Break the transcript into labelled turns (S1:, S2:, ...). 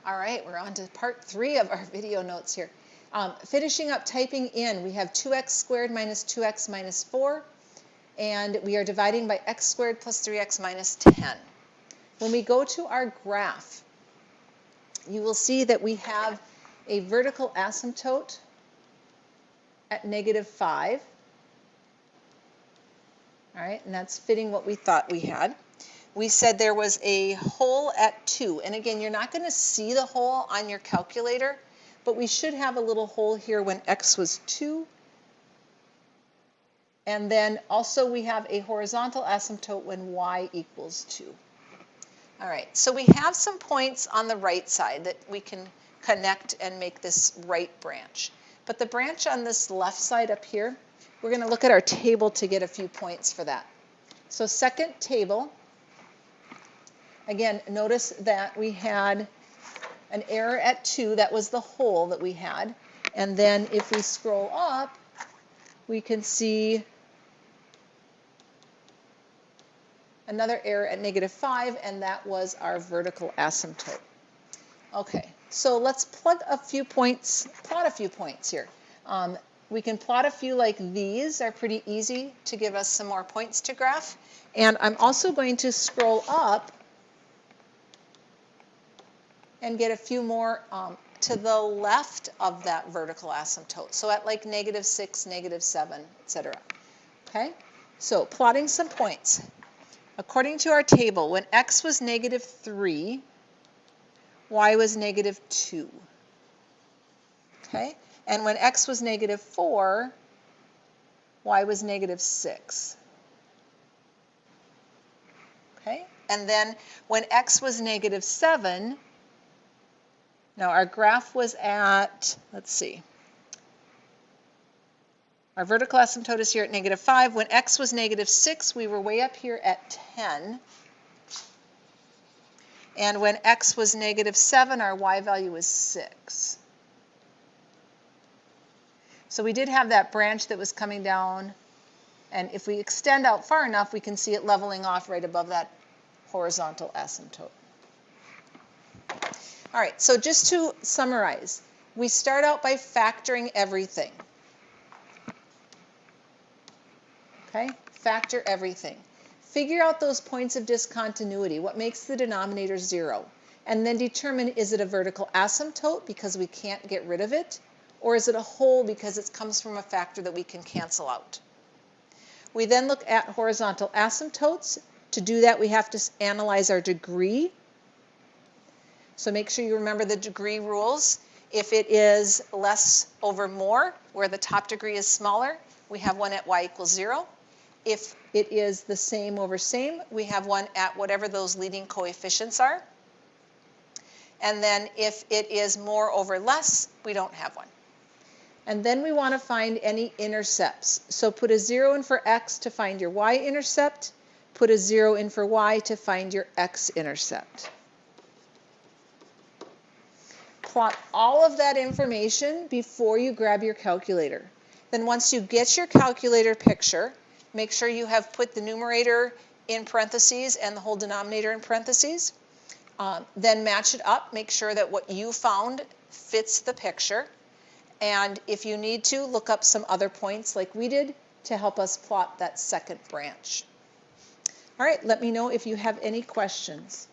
S1: All right, we're on to part 3 of our video notes here. Finishing up typing in, we have 2x squared minus 2x minus 4, and we are dividing by x squared plus 3x minus 10. When we go to our graph, you will see that we have a vertical asymptote at -5. All right, and that's fitting what we thought we had. We said there was a hole at 2. And again, you're not going to see the hole on your calculator, but we should have a little hole here when x was 2. And then also we have a horizontal asymptote when y equals 2. All right, so we have some points on the right side that we can connect and make this right branch. But the branch on this left side up here, we're going to look at our table to get a few points for that. So second table. Again, notice that we had an error at 2. That was the hole that we had. And then if we scroll up, we can see another error at -5, and that was our vertical asymptote. Okay, so let's plot a few points here. We can plot a few like these. Are pretty easy to give us some more points to graph. And I'm also going to scroll up and get a few more to the left of that vertical asymptote. So at like -6, -7, etc. Okay, so plotting some points. According to our table, when x was -3, y was -2. Okay, and when x was -4, y was -6. Okay, and then when x was -7, now our graph was at, let's see, our vertical asymptote is here at -5. When x was -6, we were way up here at 10. And when x was -7, our y value was 6. So we did have that branch that was coming down. And if we extend out far enough, we can see it leveling off right above that horizontal asymptote. All right, so just to summarize, we start out by factoring everything. Okay, factor everything. Figure out those points of discontinuity, what makes the denominator 0, and then determine, is it a vertical asymptote because we can't get rid of it, or is it a hole because it comes from a factor that we can cancel out. We then look at horizontal asymptotes. To do that, we have to analyze our degree. So make sure you remember the degree rules. If it is less over more, where the top degree is smaller, we have one at y equals 0. If it is the same over same, we have one at whatever those leading coefficients are. And then if it is more over less, we don't have one. And then we want to find any intercepts. So put a 0 in for x to find your y-intercept. Put a 0 in for y to find your x-intercept. Plot all of that information before you grab your calculator. Then once you get your calculator picture, make sure you have put the numerator in parentheses and the whole denominator in parentheses. Then match it up. Make sure that what you found fits the picture. And if you need to, look up some other points like we did to help us plot that second branch. All right, let me know if you have any questions.